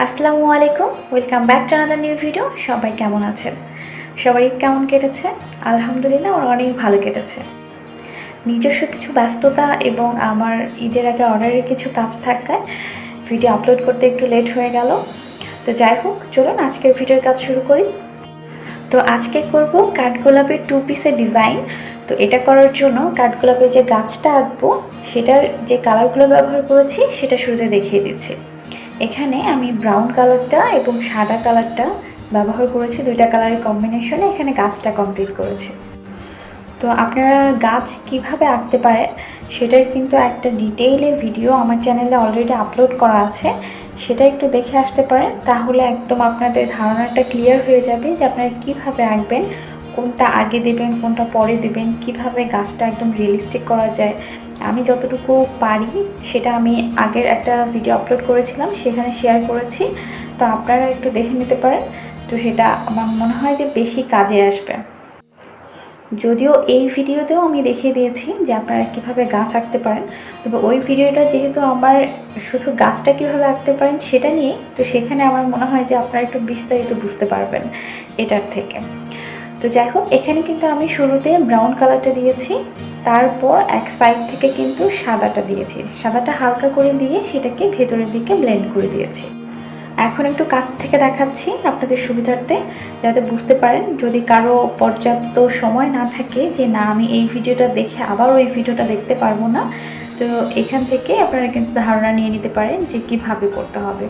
আসসালামু আলাইকুম, welcome back to another new video. সবাই কেমন আছেন? সবাই ঈদ কেমন কেটেছে? আলহামদুলিল্লাহ, আমার অনেক ভালো কেটেছে। নিজস্ব কিছু ব্যস্ততা এবং আমার ঈদের আগে অর্ডারের কিছু কাজ থাকায় ভিডিও আপলোড করতে একটু লেট হয়ে গেল। তো যাই হোক, চলুন আজকের ভিডিওর কাজ শুরু করি। তো আজকে করব কাঠগোলাপের 2 পিসের ডিজাইন। তো এটা করার জন্য কাঠগোলাপের যে গাছটা আঁকবো সেটার যে কালারগুলো ব্যবহার করেছি সেটা শুরুতে দেখিয়ে দিচ্ছি। এখানে আমি ব্রাউন কালারটা এবং সাদা কালারটা ব্যবহার করেছি, দুইটা কালারের কম্বিনেশনে এখানে গাছটা কমপ্লিট করেছি। তো আপনারা গাছ কিভাবে আঁকতে পারেন সেটার কিন্তু একটা ডিটেইলে ভিডিও আমার চ্যানেলে অলরেডি আপলোড করা আছে, সেটা একটু দেখে আসতে পারেন। তাহলে একদম আপনাদের ধারণাটা ক্লিয়ার হয়ে যাবে যে আপনারা কীভাবে আঁকবেন, কোনটা আগে দেবেন কোনটা পরে দেবেন, কিভাবে গাছটা একদম রিয়েলিস্টিক করা যায়। আমি যতটুকু পারি সেটা আমি আগের একটা ভিডিও আপলোড করেছিলাম, সেখানে শেয়ার করেছি। তো আপনারা একটু দেখে নিতে পারেন। তো সেটা আমার মনে হয় যে বেশি কাজে আসবে। যদিও এই ভিডিওতেও আমি দেখিয়ে দিয়েছি যে আপনারা কীভাবে গাছ আঁকতে পারেন, তবে ওই ভিডিওটা যেহেতু আমার শুধু গাছটা কীভাবে আঁকতে পারেন সেটা নিয়ে, তো সেখানে আমার মনে হয় যে আপনারা একটু বিস্তারিত বুঝতে পারবেন এটার থেকে। তো যাই হোক, এখানে কিন্তু আমি শুরুতে ব্রাউন কালারটা দিয়েছি, তারপর এক সাইড থেকে কিন্তু সাদাটা দিয়েছি। সাদাটা হালকা করে দিয়ে সেটাকে ভেতরের দিকে ব্লেন্ড করে দিয়েছি। এখন একটু কাছ থেকে দেখাচ্ছি আপনাদের সুবিধার্থে, যাতে বুঝতে পারেন। যদি কারো পর্যাপ্ত সময় না থাকে যে না আমি এই ভিডিওটা দেখে আবার ওই ভিডিওটা দেখতে পারবো না, তো এখান থেকে আপনারা কিন্তু ধারণা নিয়ে নিতে পারেন যে কিভাবে করতে হবে।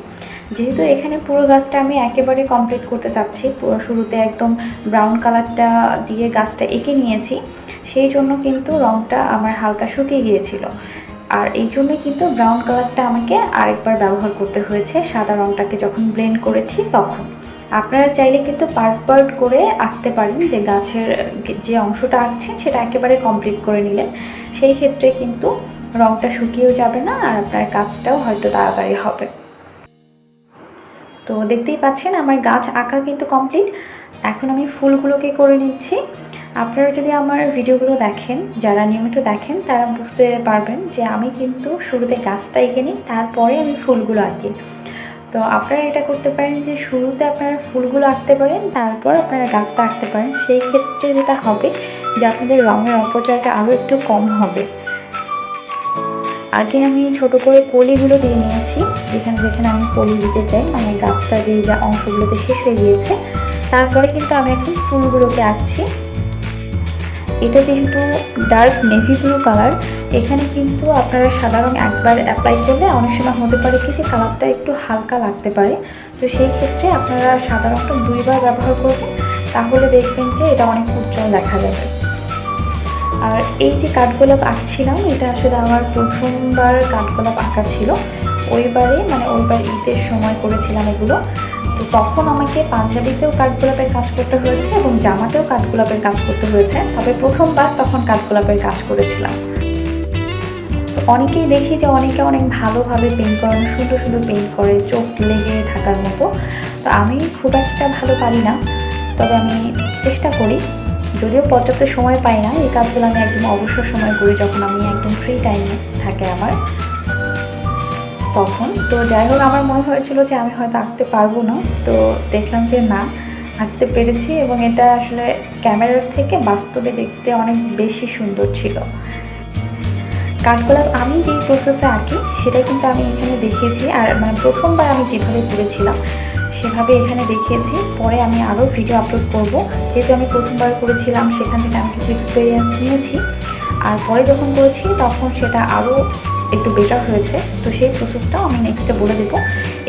যেহেতু এখানে পুরো গাছটা আমি একেবারে কমপ্লিট করতে চাচ্ছি, পুরো শুরুতে একদম ব্রাউন কালারটা দিয়ে গাছটা এঁকে নিয়েছি, সেই জন্য কিন্তু রঙটা আমার হালকা শুকিয়ে গিয়েছিল। আর এই জন্যই কিন্তু ব্রাউন কালারটা আমাকে আরেকবার ব্যবহার করতে হয়েছে সাদা রঙটাকে যখন ব্লেন্ড করেছি তখন। আপনারা চাইলে কিন্তু পার্ট পার্ট করে আঁকতে পারেন, যে গাছের যে অংশটা আঁকছেন সেটা একেবারে কমপ্লিট করে নিলেন, সেই ক্ষেত্রে কিন্তু রঙটা শুকিয়েও যাবে না আর আপনার কাজটাও হয়তো তাড়াতাড়ি হবে। তো দেখতেই পাচ্ছেন আমার গাছ আঁকা কিন্তু কমপ্লিট। এখন আমি ফুলগুলোকে করে নিচ্ছি। আপনারা যদি আমার ভিডিওগুলো দেখেন, যারা নিয়মিত দেখেন, তারা বুঝতে পারবেন যে আমি কিন্তু শুরুতে গাছটা এঁকে নিই, তারপরে আমি ফুলগুলো আঁকি। তো আপনারা এটা করতে পারেন যে শুরুতে আপনারা ফুলগুলো আঁকতে পারেন, তারপর আপনারা গাছটা আঁকতে পারেন। সেই ক্ষেত্রে যেটা হবে যে আপনাদের রঙের অপচয়টা আরও একটু কম হবে। আগে আমি ছোট করে কলিগুলো দিয়ে নিয়েছি, যেখানে যেখানে আমি কলি দিতে চাই, মানে গাছটা যে যা অংশগুলোতে শেষ হয়ে গিয়েছে। তারপরে কিন্তু আমি এখন ফুলগুলোকে আঁকছি। এটা যেহেতু ডার্ক নেভি ব্লু কালার, এখানে কিন্তু আপনারা সাদা রঙ একবার অ্যাপ্লাই করলে অনেক সময় হতে পারে কি যে কালারটা একটু হালকা লাগতে পারে। তো সেই ক্ষেত্রে আপনারা সাদা রঙটা 2বার ব্যবহার করবেন, তাহলে দেখবেন যে এটা অনেক উজ্জ্বল দেখা যাবে। আর এই যে কাঠগোলাপ আঁকছিলাম, এটা আসলে আমার প্রথমবার কাঠগোলাপ আঁকা ছিল। ওইবারে মানে ওইবার ঈদের সময় করেছিলাম এগুলো। তো তখন আমাকে পাঞ্জাবিতেও কাঠগোলাপের কাজ করতে হয়েছে এবং জামাতেও কাঠগোলাপের কাজ করতে হয়েছে, তবে প্রথমবার তখন কাঠগোলাপের কাজ করেছিলাম। তো অনেকেই দেখি যে অনেকে অনেক ভালোভাবে পেইন্ট করানো, সুন্দর সুন্দর পেইন্ট করে, চোখ লেগে থাকার মতো। তো আমি খুব একটা ভালো পারি না, তবে আমি চেষ্টা করি। যদিও পর্যাপ্ত সময় পাই না, এই কাজগুলো আমি একদম অবসর সময় করি, যখন আমি একদম ফ্রি টাইম থাকে আমার তখন। তো যাই হোক, আমার মনে হয়েছিল যে আমি হয়তো আঁকতে পারবো না, তো দেখলাম যে না, আঁকতে পেরেছি এবং এটা আসলে ক্যামেরার থেকে বাস্তবে দেখতে অনেক বেশি সুন্দর ছিল। কাঠগোলাপ আমি যেই প্রসেসে আঁকি সেটা কিন্তু আমি এখানে দেখিয়েছি, আর মানে প্রথমবার আমি যেভাবে করেছিলাম সেভাবে এখানে দেখিয়েছি। পরে আমি আরও ভিডিও আপলোড করব, যেহেতু আমি প্রথমবার করেছিলাম সেখান থেকে আমি কিছু এক্সপিরিয়েন্স নিয়েছি, আর পরে যখন করেছি তখন সেটা আরও একটু বেটার হয়েছে। তো সেই প্রসেসটাও আমি নেক্সটে বলে দেবো।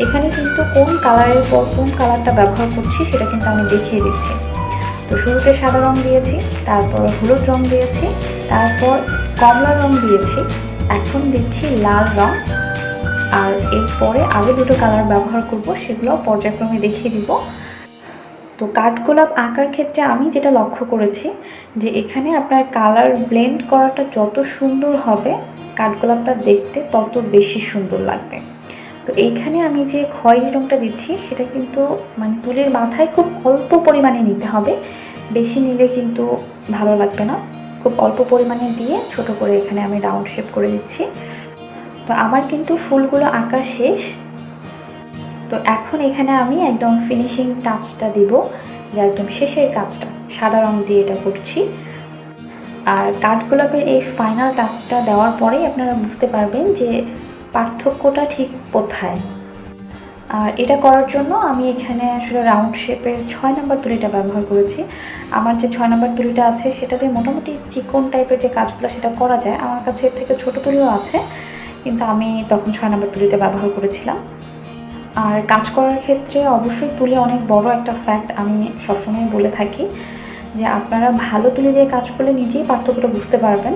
এখানে কিন্তু কোন কালারের পর কোন কালারটা ব্যবহার করছি সেটা কিন্তু আমি দেখিয়ে দিচ্ছি। তো শুরুতে সাদা রঙ দিয়েছি, তারপর হলুদ রঙ দিয়েছি, তারপর কমলা রঙ দিয়েছি, এখন দিচ্ছি লাল রঙ, আর এরপরে আরও দুটো কালার ব্যবহার করব, সেগুলো পর্যায়ক্রমে দেখিয়ে দিব। তো কাঠগোলাপ আঁকার ক্ষেত্রে আমি যেটা লক্ষ্য করেছি যে এখানে আপনার কালার ব্লেন্ড করাটা যত সুন্দর হবে, কাঠগোলাপটা দেখতে তত বেশি সুন্দর লাগবে। তো এইখানে আমি যে খয়েরি রঙটা দিচ্ছি সেটা কিন্তু মানে তুলির মাথায় খুব অল্প পরিমাণে নিতে হবে, বেশি নিলে কিন্তু ভালো লাগবে না। খুব অল্প পরিমাণে দিয়ে ছোট করে এখানে আমি রাউন্ড শেপ করে দিচ্ছি। তো আমার কিন্তু ফুলগুলো আঁকা শেষ। তো এখন এখানে আমি একদম ফিনিশিং টাচটা দিব, যে একদম শেষের কাজটা সাদা রং দিয়ে এটা করছি। আর কাঠগোলাপের এই ফাইনাল টাচটা দেওয়ার পরেই আপনারা বুঝতে পারবেন যে পার্থক্যটা ঠিক কোথায়। আর এটা করার জন্য আমি এখানে আসলে রাউন্ড শেপের 6 নম্বর তুলিটা ব্যবহার করেছি। আমার যে 6 নম্বর তুলিটা আছে সেটাতে মোটামুটি চিকন টাইপের যে কাজগুলো সেটা করা যায়। আমার কাছে এর থেকে ছোটো তুলিও আছে, কিন্তু আমি তখন 6 নম্বর তুলিটা ব্যবহার করেছিলাম। আর কাজ করার ক্ষেত্রে অবশ্যই তুলি অনেক বড় একটা ফ্যাক্ট। আমি সবসময় বলে থাকি যে আপনারা ভালো তুলি দিয়ে কাজ করলে নিজেই পার্থক্যটা বুঝতে পারবেন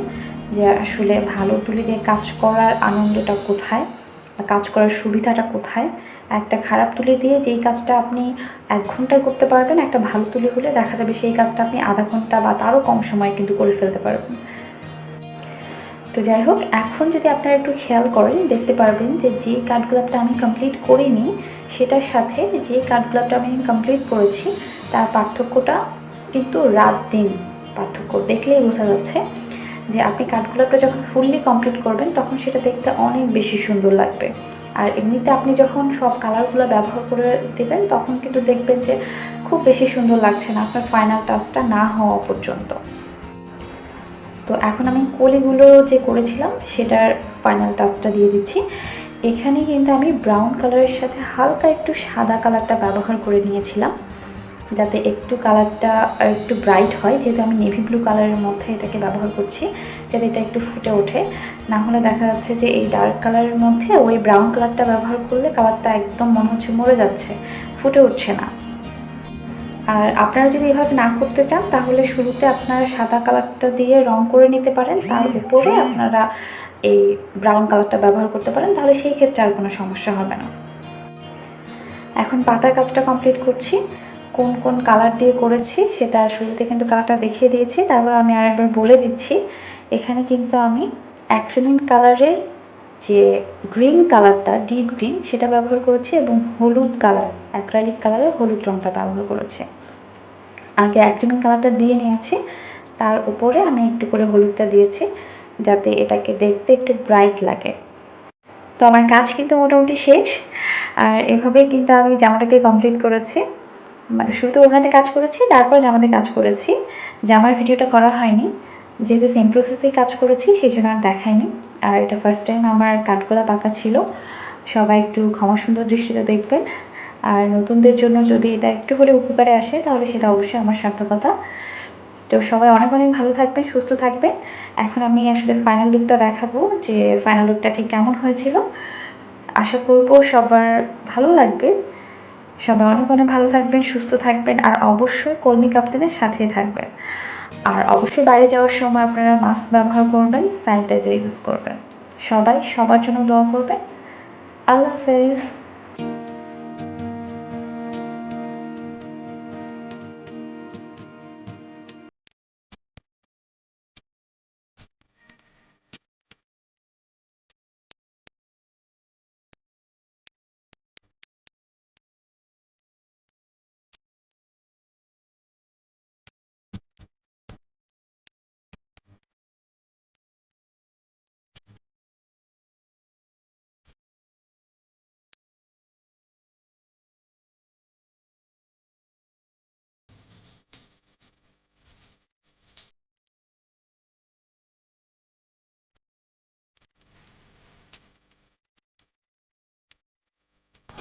যে আসলে ভালো তুলি দিয়ে কাজ করার আনন্দটা কোথায়, কাজ করার সুবিধাটা কোথায়। একটা খারাপ তুলি দিয়ে যেই কাজটা আপনি 1 ঘন্টায় করতে পারবেন, একটা ভালো তুলি হলে দেখা যাবে সেই কাজটা আপনি আধা ঘন্টা বা তারও কম সময়ে কিন্তু করে ফেলতে পারবেন। তো যাই হোক, এখন যদি আপনারা একটু খেয়াল করেন দেখতে পারবেন যে যে কাঠগোলাপটা আমি কমপ্লিট করিনি সেটার সাথে যে কাঠগোলাপটা আমি কমপ্লিট করেছি তার পার্থক্যটা কিন্তু রাত দিন পার্থক্য। দেখলেই বোঝা যাচ্ছে যে আপনি কাঠগোলাপটা যখন ফুললি কমপ্লিট করবেন তখন সেটা দেখতে অনেক বেশি সুন্দর লাগবে। আর এমনিতে আপনি যখন সব কালারগুলো ব্যবহার করে দেবেন তখন কিন্তু দেখবেন যে খুব বেশি সুন্দর লাগছে না আপনার ফাইনাল টাচটা না হওয়া পর্যন্ত। তো এখন আমি কলিগুলো যে করেছিলাম সেটার ফাইনাল টাচটা দিয়ে দিচ্ছি। এখানে কিন্তু আমি ব্রাউন কালারের সাথে হালকা একটু সাদা কালারটা ব্যবহার করে নিয়েছিলাম, যাতে একটু কালারটা একটু ব্রাইট হয়। যেহেতু আমি নেভি ব্লু কালারের মধ্যে এটাকে ব্যবহার করছি, যাতে এটা একটু ফুটে ওঠে। না হলে দেখা যাচ্ছে যে এই ডার্ক কালারের মধ্যে ওই ব্রাউন কালারটা ব্যবহার করলে কালারটা একদম মনে হচ্ছে মরে যাচ্ছে, ফুটে উঠছে না। আর আপনারা যদি এভাবে না করতে চান তাহলে শুরুতে আপনারা সাদা কালারটা দিয়ে রং করে নিতে পারেন, তার উপরে আপনারা এই ব্রাউন কালারটা ব্যবহার করতে পারেন, তাহলে সেই ক্ষেত্রে আর কোনো সমস্যা হবে না। এখন পাতার কাজটা কমপ্লিট করছি। কোন কোন কালার দিয়ে করেছি সেটা শুরুতে কিন্তু কালারটা দেখিয়ে দিয়েছি, তারপর আমি আরেকবার বলে দিচ্ছি। এখানে কিন্তু আমি অ্যাক্রিলিক কালারের যে গ্রিন কালারটা ডিপ গ্রিন সেটা ব্যবহার করেছি, এবং হলুদ কালার অ্যাক্রিলিক কালারের হলুদ রঙটা ব্যবহার করেছি। আগে অ্যাক্রিলিক কালারটা দিয়ে নিয়েছি, তার উপরে আমি একটু করে হলুদটা দিয়েছি যাতে এটাকে দেখতে একটু ব্রাইট লাগে। তো আমার কাজ কিন্তু মোটামুটি শেষ। আর এভাবেই কিন্তু আমি জামাটাকে কমপ্লিট করেছি। মানে শুরুতে ওড়নাতে কাজ করেছি, তারপর জামাতে কাজ করেছি। জামার ভিডিওটা করা হয়নি, যেহেতু সেম প্রসেসেই কাজ করেছি সেই জন্য আর দেখাইনি। আর এটা ফার্স্ট টাইম আমার কাঠগোলাপ আঁকা ছিল, সবাই একটু ক্ষমা সুন্দর দৃষ্টিতে দেখবেন। আর নতুনদের জন্য যদি এটা একটু হলে উপকারে আসে তাহলে সেটা অবশ্যই আমার সার্থকতা। তো সবাই অনেক অনেক ভালো থাকবেন, সুস্থ থাকবেন। এখন আমি আসলে ফাইনাল লুকটা দেখাবো যে ফাইনাল লুকটা ঠিক কেমন হয়েছিল। আশা করবো সবার ভালো লাগবে। সবাই অনেক অনেক ভালো থাকবেন, সুস্থ থাকবেন, আর অবশ্যই কলমি কাপ্তানের সাথেই থাকবেন। আর অবশ্যই বাইরে যাওয়ার সময় আপনারা মাস্ক ব্যবহার করবেন, স্যানিটাইজার ইউজ করবেন। সবাই সবার জন্য দোয়া করবেন। আল্লাহ হাফেজ।